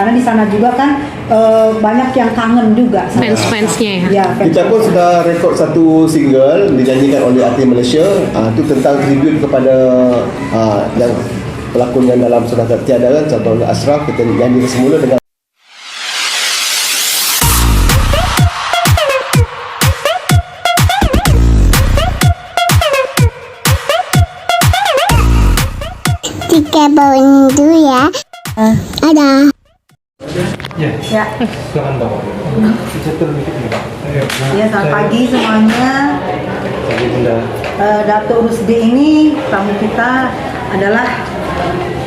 karena di sana juga kan banyak yang kangen juga Fans-fansnya ya. Kita pun sudah rekod satu single dinyanyikan oleh artis Malaysia, itu tentang tribute kepada yang pelakon yang dalam Sudah Tak Tiada kan, contohnya Ashraf. Kita nyanyi semula dengan Tiga bawang dulu ya. Ada. Ya. Silakan Bapak. Dicatat dikit nih Pak. Ya, selamat pagi semuanya. Pagi Bunda. Datuk Rusdi ini tamu kita adalah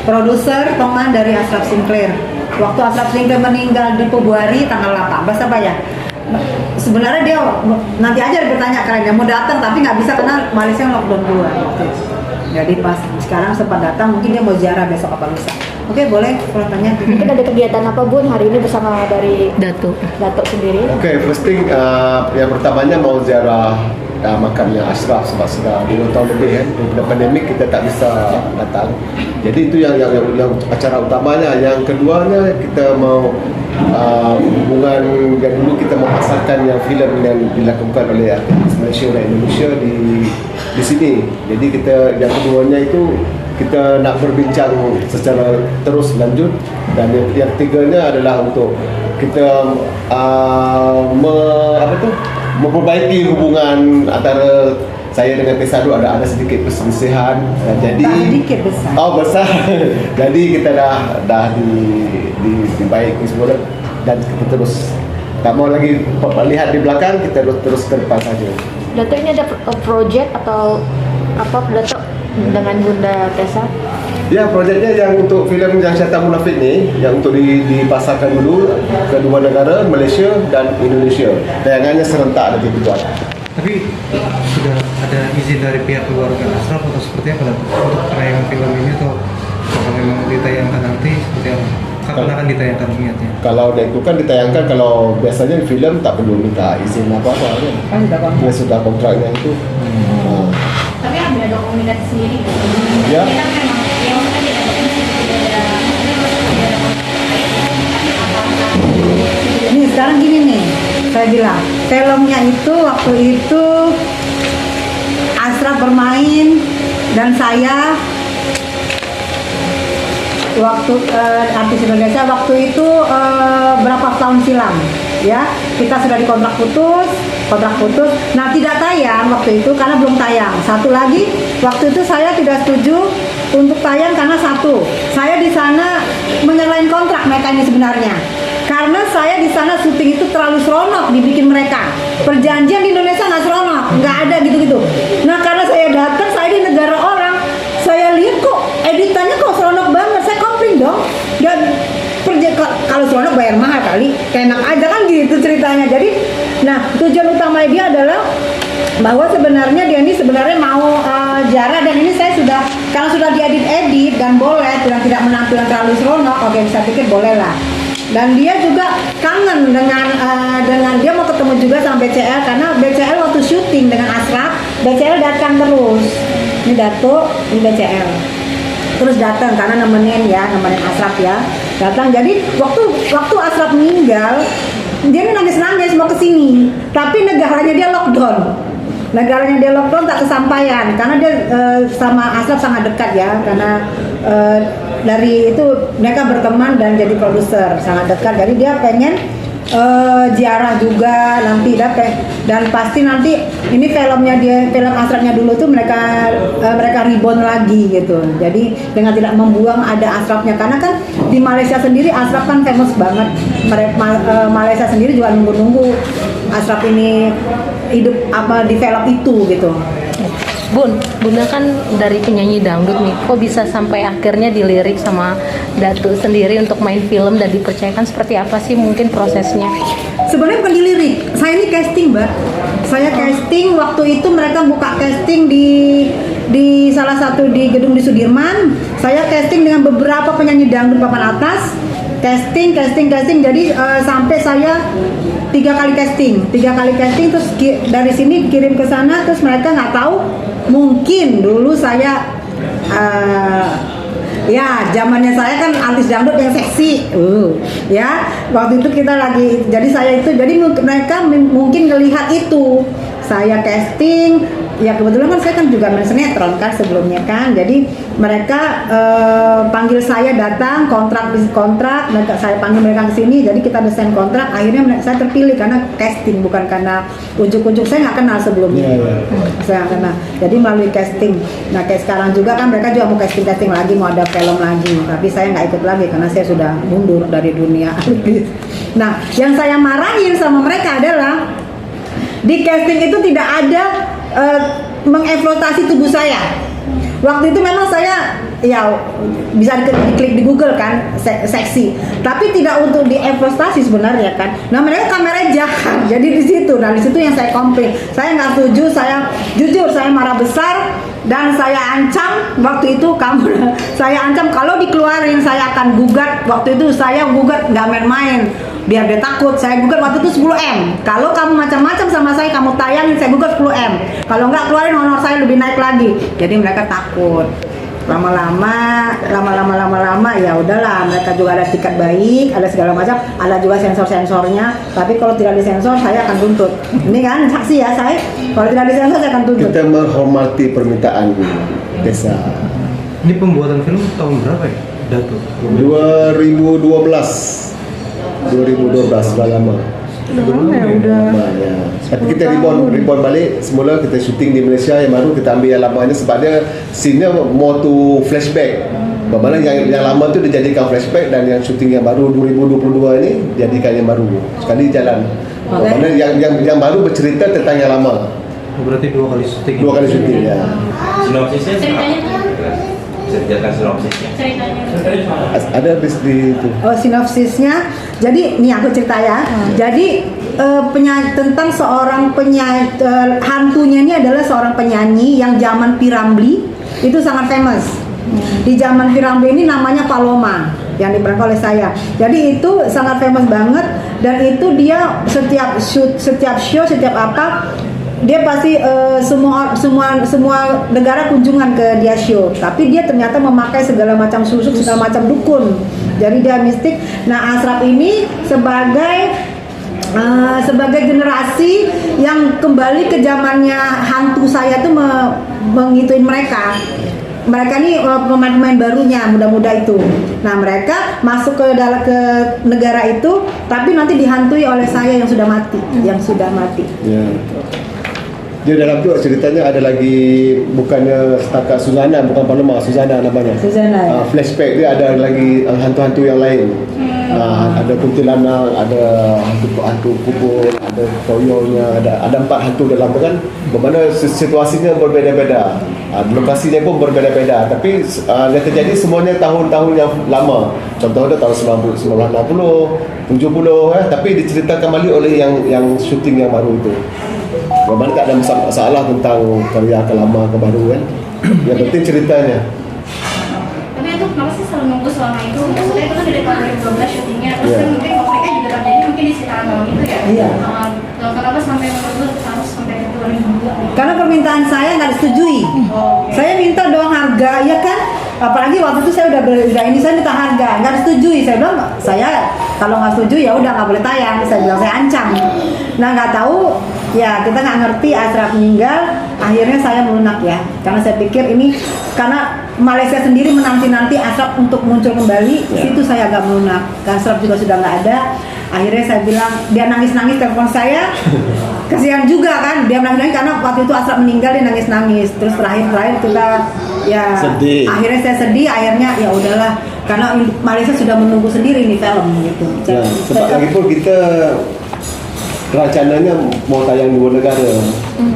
produser Toman dari Ashraf Sinclair. Waktu Ashraf Sinclair meninggal di Februari tanggal 18 apa ya? Sebenarnya dia nanti aja bertanya kalian mau datang tapi nggak bisa karena Malaysia lockdown dulu waktu itu. Jadi pas sekarang sempat datang, mungkin dia mau ziarah besok apa lusa. Oke, boleh kalau tanya. Mungkin ada kegiatan apa Bun hari ini bersama dari Datuk sendiri? Oke, first thing yang pertamanya mau ziarah makamnya Ashraf sebab sudah 2 tahun lebih kan daripada pandemik kita tak bisa datang. Jadi itu yang acara utamanya. Yang keduanya kita mau hubungan yang dulu kita memasarkan yang filem yang dilakukan oleh artis Malaysia dan Indonesia di sini. Jadi kita yang keduanya itu kita nak berbincang secara terus lanjut, dan yang ketiganya adalah untuk kita memperbaiki hubungan antara saya dengan Pesadu. Ada sedikit perselisihan, jadi sedikit besar. Besar. Jadi kita dah dibaiki semua dan kita terus tak mau lagi lihat di belakang, kita terus ke depan saja. Datuk ini ada project atau apa Datuk dengan Bunda Tessa? Ya, proyeknya yang untuk filem yang Syaitan Munafik ni, yang untuk dipasarkan dulu ke 2 negara, Malaysia dan Indonesia. Tayangannya serentak nanti dibuat. Tapi sudah ada izin dari pihak keluarga Ashraf atau seperti apa Datuk untuk penayangan film ini, atau apakah memang ditayangkan nanti seperti apa? Kapan akan ditayangkan niatnya? Kalau itu kan ditayangkan, kalau biasanya filem tak perlu minta izin apa-apa kan. Dia sudah kontraknya itu. Tapi ada dokumentasi sendiri kan? Ya. Kita memang yang tadi ada Ini sekarang gini nih, saya bilang filmnya itu waktu itu Ashraf bermain dan saya waktu artis Indonesia waktu itu berapa tahun silam ya, kita sudah dikontrak putus. Nah, tidak tayang waktu itu karena belum tayang. Satu lagi, waktu itu saya tidak setuju untuk tayang karena satu, saya di sana menyalahin kontrak mereka ini sebenarnya. Karena saya di sana syuting itu terlalu seronok dibikin mereka. Perjanjian di Indonesia nggak seronok, nggak ada gitu-gitu. Nah, karena saya datang, saya di negara orang, saya lihat kok editannya kok seronok banget, saya komplain dong. Dan kalau seronok bayar mahal kali, enak aja kan gitu ceritanya. Jadi, nah tujuan utama dia adalah bahwa sebenarnya dia ini sebenarnya mau ziarah, dan ini saya sudah, kalau sudah diedit dan boleh, tidak menampilkan terlalu seronok, oke, bisa pikir boleh lah. Dan dia juga kangen dengan dia mau ketemu juga sama BCL, karena BCL waktu syuting dengan Ashraf, BCL datang terus. Ini Datuk, ini BCL. Terus datang karena nemenin Ashraf ya. Datang. Jadi waktu Ashraf meninggal, dia ini nangis-nangis mau kesini, tapi negaranya dia lockdown. Tak kesampaian karena dia sama Ashraf sangat dekat ya, karena dari itu mereka berteman dan jadi produser sangat dekat. Jadi dia pengen ziarah juga nanti dan pasti nanti ini film Ashrafnya dulu tuh mereka reborn lagi gitu. Jadi dengan tidak membuang ada Ashrafnya, karena kan di Malaysia sendiri Ashraf kan famous banget. Malaysia sendiri juga nunggu Ashraf ini hidup di film itu gitu. Bunda kan dari penyanyi dangdut nih, kok bisa sampai akhirnya dilirik sama Datuk sendiri untuk main film dan dipercayakan, seperti apa sih mungkin prosesnya? Sebenarnya bukan dilirik, saya ini casting Mbak. Saya casting, waktu itu mereka buka casting di salah satu di gedung di Sudirman. Saya casting dengan beberapa penyanyi dangdut papan atas. Casting, jadi sampai saya 3 kali casting, terus dari sini kirim ke sana, terus mereka nggak tahu, mungkin dulu saya Ya, zamannya saya kan artis dangdut yang seksi. Ya, waktu itu kita lagi, jadi saya itu, jadi mereka mungkin ngelihat itu. Saya casting, ya kebetulan kan saya kan juga main sinetron kan sebelumnya kan. Jadi mereka panggil saya datang, kontrak, mereka saya panggil mereka ke sini, jadi kita desain kontrak. Akhirnya saya terpilih karena casting, bukan karena ujuk-ujuk. Saya nggak kenal sebelumnya. Saya nggak kenal. Jadi melalui casting. Nah kayak sekarang juga kan mereka juga mau casting lagi, mau ada film lagi. Tapi saya nggak ikut lagi karena saya sudah mundur dari dunia. Nah, yang saya marahin sama mereka adalah di casting itu tidak ada mengeksploitasi tubuh saya. Waktu itu memang saya ya bisa diklik di Google kan seksi, tapi tidak untuk dieksploitasi sebenarnya kan. Nah mereka kamera jahat, jadi di situ. Nah di situ yang saya komplain, saya nggak setuju. Saya jujur saya marah besar dan saya ancam waktu itu saya ancam kalau dikeluarin saya akan gugat. Waktu itu saya gugat nggak main-main. Biar dia takut, saya gugat waktu itu 10M. Kalau kamu macam-macam sama saya, kamu tayangin, saya gugat 10M. Kalau nggak keluarin honor saya lebih naik lagi. Jadi mereka takut. Lama-lama ya udahlah, mereka juga ada tiket baik, ada segala macam, ada juga sensor-sensornya. Tapi kalau tidak disensor, saya akan tuntut. Ini kan saksi ya saya. Kalau tidak disensor, saya akan tuntut. Kita menghormati permintaan desa. Ini pembuatan film tahun berapa ya, Dato? 2012 sudah lama. Lama, ya. Tapi kita reborn balik. Semula kita syuting di Malaysia, yang baru kita ambil yang lamanya sebab dia scene-nya mau to flashback. Bagaimana yang lama tu dijadikan flashback dan yang syuting yang baru 2022 ini jadikan yang baru. Sekali jalan. Bagaimana yang baru bercerita tentang yang lama. Berarti 2 kali syuting. 2 kali syuting ya. Sinopsisnya Ceritanya bisa dijelaskan sinopsisnya. Ada di itu. Oh, sinopsisnya. Jadi nih aku cerita ya. Jadi tentang seorang penyanyi, hantunya ini adalah seorang penyanyi yang zaman Piramli itu sangat famous. Di zaman Piramli ini namanya Paloma yang diperankan oleh saya. Jadi itu sangat famous banget dan itu dia setiap show, setiap apa dia pasti semua negara kunjungan ke dia show, tapi dia ternyata memakai segala macam susuk, segala macam dukun. Jadi dia mistik. Nah, Ashraf ini sebagai generasi yang kembali ke zamannya hantu saya tuh mengituin mereka. Mereka ini pemain-pemain barunya, muda-muda itu. Nah, mereka masuk ke negara itu, tapi nanti dihantui oleh saya yang sudah mati, Ya. Dia dalam tu ceritanya ada lagi, bukannya setakat Suzana, bukan Paloma, Suzana namanya. Suzana. Flashback dia ada lagi hantu-hantu yang lain. Ada kuntilanak, ada hantu kubur, ada toyonya, ada 4 hantu dalam tu kan. Bagaimana situasinya berbeza-beza. Lokasinya pun berbeza-beza, tapi yang terjadi semuanya tahun-tahun yang lama. Contohnya tahun 1960, 70 tapi diceritakan kembali oleh yang syuting yang baru itu. Bagaimana tak ada masalah tentang karya ke lama ke baru kan. Yang penting ceritanya. Tapi itu kenapa sih selalu nunggu selama itu? Maksudnya itu kan dari tahun 2012 syutingnya, terus kan mungkin konfliknya juga terjadi mungkin di sekitaran tahun itu ya. Iya. Kenapa sampai menunggu harus sampai 2002? Karena permintaan saya nggak disetujui. Saya minta doang harga, ya kan? Apalagi waktu itu saya udah ini, saya minta harga, nggak disetujui. Saya bilang saya kalau nggak setuju ya udah nggak boleh tayang. Saya bilang saya ancam. Nah nggak tahu, ya kita nggak ngerti Ashraf meninggal. Akhirnya saya melunak ya, karena saya pikir ini karena Malaysia sendiri menanti-nanti Ashraf untuk muncul kembali. Situ saya agak melunak. Ashraf juga sudah nggak ada. Akhirnya saya bilang, dia nangis-nangis telepon saya. Kasihan juga kan, dia nangis-nangis karena waktu itu Ashraf meninggal dia nangis-nangis. Terus terakhir kita ya sedih. Akhirnya saya sedih, akhirnya ya udahlah karena Malaysia sudah menunggu sendiri nih film gitu. Ya, sebab lagi pun kita rencananya mau tayang di luar negara.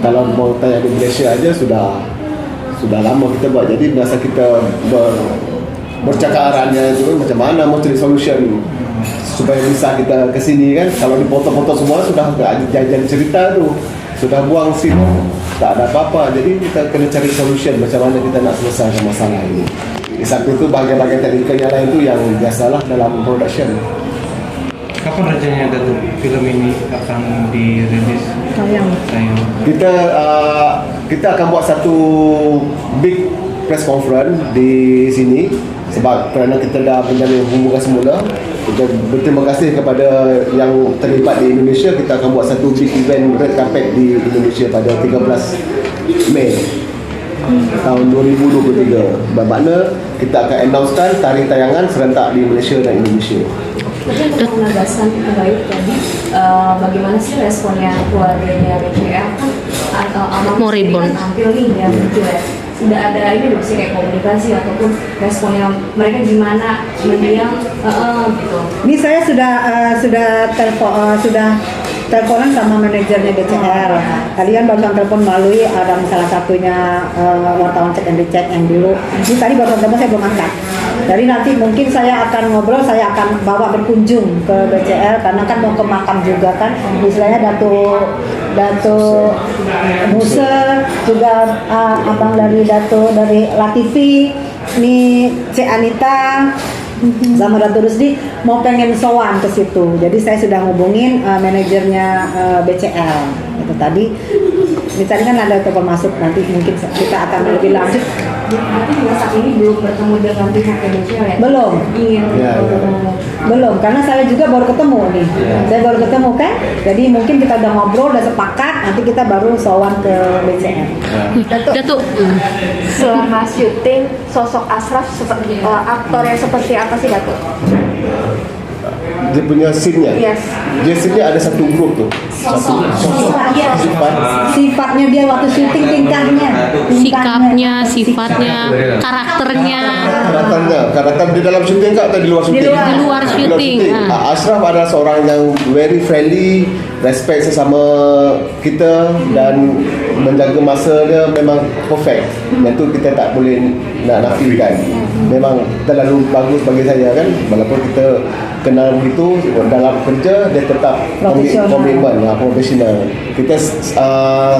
Kalau mau tayang di Malaysia aja sudah lama kita buat. Jadi masa kita bercakarannya itu macam mana mau cari solution supaya bisa kita ke sini kan. Kalau dipoto-foto semua sudah jadi cerita tu, sudah buang scene, tak ada apa-apa. Jadi kita kena cari solution macam mana kita nak selesaikan masalah ini. Di samping itu bahagian-bahagian teknikal yang lain tu yang biasalah dalam production. Kapan rencananya Dato film ini akan dirilis? Sayang. Kita akan buat satu big press conference di sini sebab kerana kita dah menjalin hubungan semula. Kita berterima kasih kepada yang terlibat di Indonesia. Kita akan buat satu big event red carpet di Indonesia pada 13 Mei tahun 2023. Bermakna kita akan announcekan tarikh tayangan serentak di Malaysia dan Indonesia. Tapi untuk penegasan kembali tadi, bagaimana sih responnya keluarganya BCL kan Mau reborn. tampil nih ya gitu ya. Sudah ada ini belum sih kayak komunikasi ataupun responnya mereka gimana mendiam gitu. Ini saya sudah teleponan sama manajernya BCL. Kalian barusan telepon melalui ada salah satunya wartawan cek and recheck yang dulu. Ini tadi barusan telepon saya belum angkat. Jadi nanti mungkin saya akan ngobrol, saya akan bawa berkunjung ke BCL karena kan mau ke makam juga kan. Istilahnya Dato Musa juga abang dari Latifi, ini Cik Anita sama Dato Rusdi mau pengen sowan ke situ. Jadi saya sudah ngubungin manajernya BCL. Itu tadi. Ini tadi kan ada telepon masuk, nanti mungkin kita akan lebih lanjut. Berarti juga saat ini belum bertemu dengan pihak BCL ya? Belum. Ingin. Belum, karena saya juga baru ketemu nih. Saya baru ketemu kan. Jadi mungkin kita udah ngobrol, udah sepakat, nanti kita baru sowan ke BCL. Datuk. Selama syuting sosok Ashraf seperti aktor yang seperti apa sih Datuk? Dia punya scene-nya. Yes. Dia scene-nya ada satu grup tu. Sifatnya dia waktu syuting, tingkahnya. Sikapnya, sifatnya, karakternya. Karakter di dalam syuting kak atau di luar syuting? Di luar syuting. Ashraf adalah seorang yang very friendly, respect sesama kita dan menjaga masa dia memang perfect. Yang tu kita tak boleh nak nafikan. Memang terlalu bagus bagi saya kan. Walaupun kita kenal begitu dalam kerja, dia tetap komitmen, profesional. Kita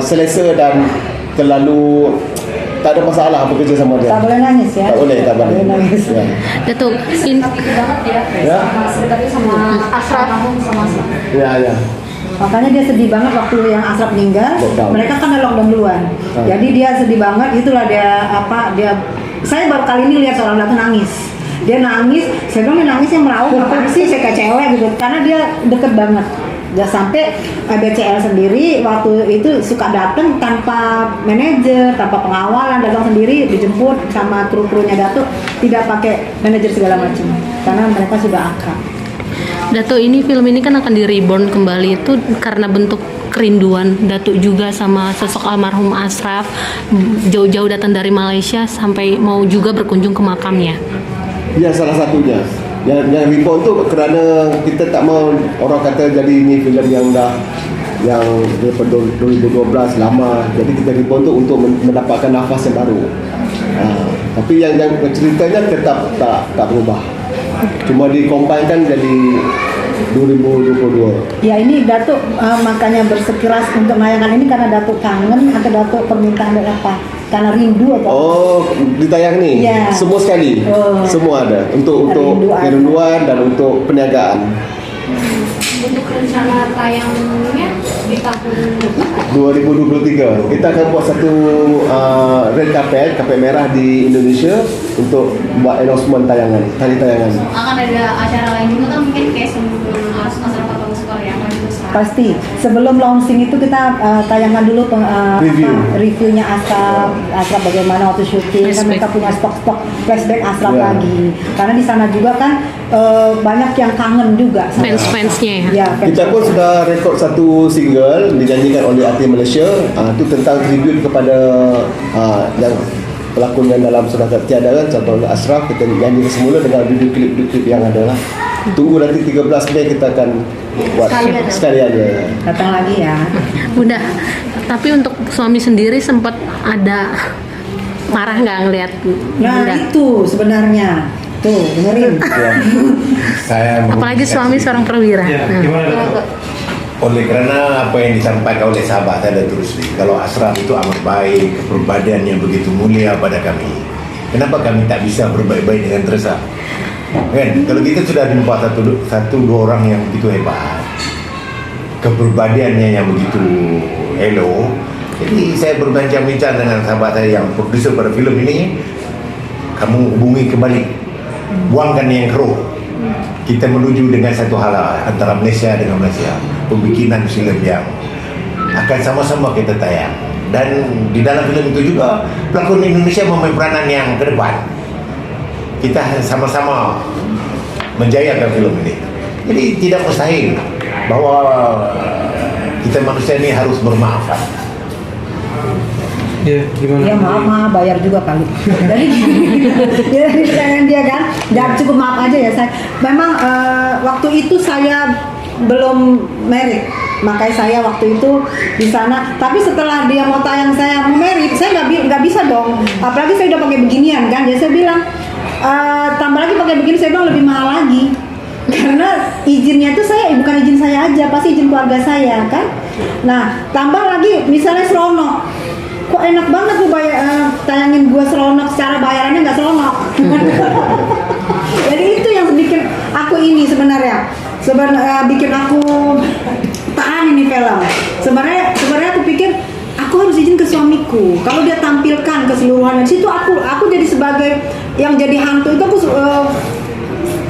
selesa dan terlalu tak ada masalah bekerja sama dia. Tak boleh nangis ya. Tak boleh nangis. Ya. Datuk, Ya. Sama Ashraf sama Ya. Makanya dia sedih banget waktu yang Ashraf meninggal. Lockdown. Mereka kan ada lockdown duluan. Jadi dia sedih banget. Itulah saya baru kali ini lihat seorang Datuk nangis. Dia nangis. Saya bilang dia nangisnya meraup. Apa sih? Saya kayak cewek gitu. Karena dia deket banget. Ya sampai BCL sendiri waktu itu suka datang tanpa manajer, tanpa pengawalan, datang sendiri dijemput sama kru-krunya Datuk, tidak pakai manajer segala macam. Karena mereka sudah akrab. Datuk, ini film ini kan akan di reborn kembali itu karena bentuk kerinduan Datuk juga sama sosok almarhum Ashraf, jauh-jauh datang dari Malaysia sampai mau juga berkunjung ke makamnya. Ya, salah satunya. Yang reborn tu kerana kita tak mau orang kata jadi ini filem yang daripada 2012 lama. Jadi kita reborn tu untuk mendapatkan nafas yang baru. Tapi yang ceritanya tetap tak berubah. Cuma dikombainkan jadi 2022. Ya ini Datuk makanya bersikeras untuk menayangan ini karena Datuk kangen atau Datuk permintaan dari apa? Karena rindu atau? Oh, ditayang ni? Ya. Semua sekali? Semua ada? Untuk kerinduan dan untuk perniagaan? Untuk rencana tayangnya di tahun 2023 kita akan buat satu red carpet merah di Indonesia untuk buat announcement tayangan, hari tayangan. akan ada acara lain juga kan mungkin kayak sebelum masyarakat tahu Korea apa gitu. Pasti sebelum launching itu kita tayangkan dulu reviewnya Ashraf bagaimana waktu syuting kan mereka punya stok flashback Ashraf lagi karena di sana juga kan banyak yang kangen juga Fans-fansnya ya. Ya, Kita pun sudah rekod satu single dinyanyikan oleh artis Malaysia itu tentang tribute kepada yang pelakon yang dalam Sudah Tak Tiada kan, contohnya Ashraf. Kita nyanyi semula dengan video klip yang ada lah. Tunggu nanti 13 Mei kita akan buat sekalian ya. datang lagi ya. Bunda, tapi untuk suami sendiri sempat ada marah nggak ngelihat Nah Bunda? itu sebenarnya tuh dengerin. Saya Apalagi suami seorang perwira. Ya, Nah. gimana Datuk? oleh karena apa yang disampaikan oleh sahabat saya Datuk Rusdi, kalau Ashraf itu amat baik, kepribadian yang begitu mulia pada kami. Kenapa kami tak bisa berbaik-baik dengan Teresa? Kan, kalau kita sudah jumpa satu dua orang yang begitu hebat, kepribadiannya yang begitu hello. Jadi saya berbincang-bincang dengan sahabat saya yang produser pada filem ini, kamu hubungi kembali buangkan yang keruh. Kita menuju dengan satu hal antara Malaysia dengan Malaysia, pembikinan film yang akan sama-sama kita tayang. Dan di dalam film itu juga pelakon Indonesia memain peranan yang ke depan. Kita sama-sama menjayakan film ini. Jadi tidak mustahil bahwa kita manusia ini harus bermaafan. Ya, gimana? Ya maaf bayar juga kali. Jadi ya dengan dia kan, dan cukup maaf aja ya saya. Memang waktu itu saya belum married, makanya saya waktu itu di sana. Tapi setelah dia mau tayang saya mau married, saya nggak bisa dong. Apalagi saya udah pakai beginian kan, jadi saya bilang tambah lagi pakai begini, saya bilang lebih mahal lagi. Karena izinnya itu saya bukan izin saya aja, pasti izin keluarga saya kan. Nah tambah lagi misalnya seronok, kok enak banget tuh tayangin gua seronok, secara bayarannya nggak seronok. Jadi itu yang bikin aku ini sebenarnya bikin aku tahan ini film. Sebenarnya aku pikir aku harus izin ke suamiku. Kalau dia tampilkan keseluruhan di situ, aku jadi sebagai yang jadi hantu itu aku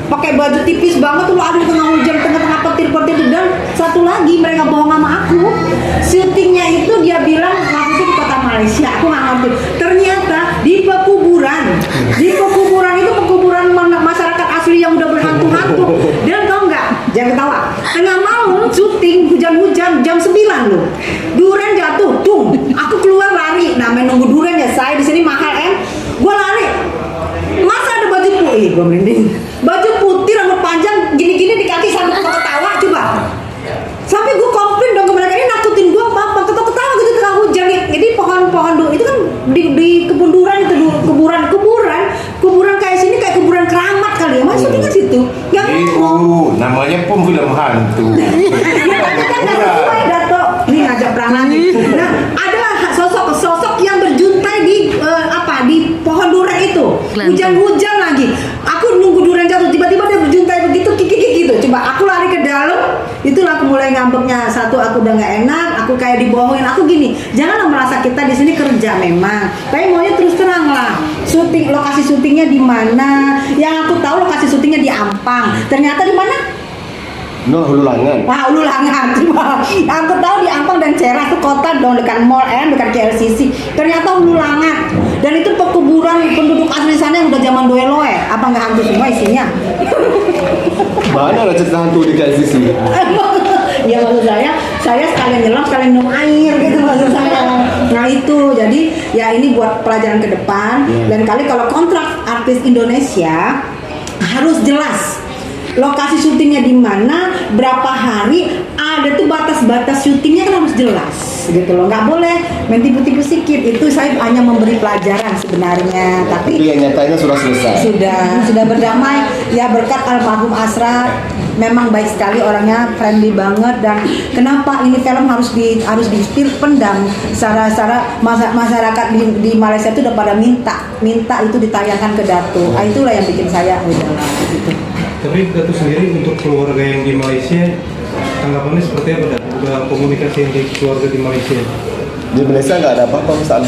pakai baju tipis banget tuh, ada di tengah hujan, tengah-tengah petir-petir. Dan satu lagi mereka bohong sama aku, syutingnya itu dia bilang waktu itu di kota Malaysia, aku nggak ngerti. Ternyata di pekuburan itu pekuburan masyarakat asli yang udah berhantu-hantu. Dan tau nggak, jangan ketawa, tengah malam syuting hujan-hujan jam 9 loh, durian jatuh, tung, aku keluar lari, namanya nunggu durian ya, saya di sini mahal gua lari. Masa ada baju putih, gue merinding. Baju putih, rambut panjang, gini-gini di kaki sambil ketawa coba. Sampai gue komplain dong ke mereka, ini nakutin gue apa? Ketawa gitu tengah hujan. Jadi pohon-pohon itu kan di kebun durian itu, kuburan kayak sini, kayak kuburan keramat kali ya. Maksudnya kan situ. Yang namanya pun film hantu. Ya tapi kan nggak sesuai Dato. Ini ngajak perang lagi. Nah ada sosok yang berjuntai di di pohon durian itu. Hujan-hujan lagi. Aku nunggu durian jatuh, tiba-tiba dia berjuntai begitu, kiki gitu. Coba aku lari ke dalam, itulah aku mulai ngambeknya. Satu, aku udah nggak enak, aku kayak dibohongin. Aku gini, janganlah merasa kita di sini kerja memang, tapi maunya terus terang lah. Lokasi syutingnya di mana? Yang aku tahu lokasi syutingnya di Ampang. Ternyata di mana? No, Hulu Langan. Wah, Hulu Langan. Aku tahu di Ampang dan Ceras itu kota dong, dekat mall dekat KLCC. Ternyata Hulu Langan. Dan itu pekuburan penduduk asli sana yang udah zaman Doeloe. Apa nggak hantu semua isinya? Mana ada cerita hantu di KLCC? Ya maksud saya sekalian nyelam, sekalian minum air gitu maksud saya. Nah itu, jadi ya ini buat pelajaran ke depan. Dan kali kalau kontrak artis Indonesia harus jelas. Lokasi syutingnya di mana, berapa hari, ada tuh batas-batas syutingnya kan harus jelas gitu loh, nggak boleh main tipu-tipu sedikit. Itu saya hanya memberi pelajaran sebenarnya, tapi yang nyatanya sudah selesai. Sudah berdamai ya, berkat almarhum Ashraf. Memang baik sekali orangnya, friendly banget. Dan kenapa ini film harus dipendam secara masyarakat di Malaysia itu udah pada minta itu ditayangkan ke Dato. Itulah yang bikin saya udahlah gitu. Tapi Dato sendiri untuk keluarga yang di Malaysia, tanggapannya seperti apa? Udah komunikasi yang di keluarga di Malaysia? Di Malaysia nggak ada apa-apa masalah.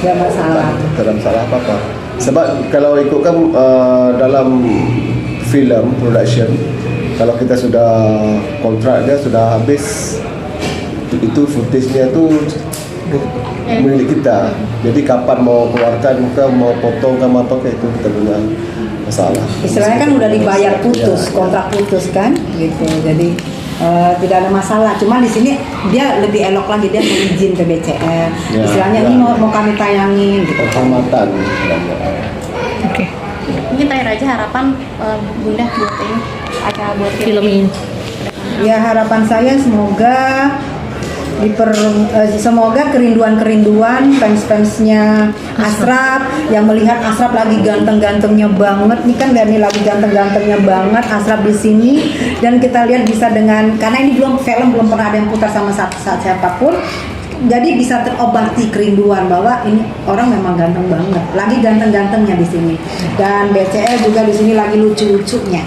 Nggak masalah. Tidak ada masalah apa-apa. Sebab kalau ikutkan dalam film production, kalau kita sudah kontraknya sudah habis, itu footage-nya itu milik kita. Jadi kapan mau keluarkan, mau potong, mau apa, itu kita punya masalah. Istilahnya kan udah dibayar putus, kontrak putus kan, gitu. Jadi tidak ada masalah. Cuma di sini dia lebih elok lagi, dia mau izin ke BCL. Istilahnya ini mau kami tayangin, gitu. Penghormatan. Oke. Mungkin terakhir aja harapan Bunda buat ini acara buat Film ini. Ya harapan saya semoga semoga kerinduan fans-fansnya Ashraf yang melihat Ashraf lagi ganteng-gantengnya banget nih kan, Dani lagi ganteng-gantengnya banget Ashraf di sini, dan kita lihat bisa dengan, karena ini film belum pernah ada yang putar sama siapapun, jadi bisa terobati kerinduan bahwa ini orang memang ganteng banget, lagi ganteng-gantengnya di sini, dan BCL juga di sini lagi lucu-lucunya.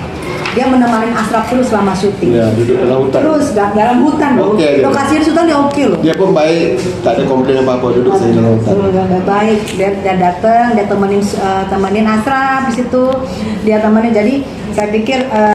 dia menemani Ashraf terus selama syuting. Ya, duduk dalam hutan. Terus dalam hutan loh. Oke, dia. Lokasi di hutan dia oke loh. Dia pun baik, tak ada komplain apa-apa, duduk saja dalam hutan. Baik, dia datang, dia temenin Ashraf di situ, dia temenin. Jadi saya pikir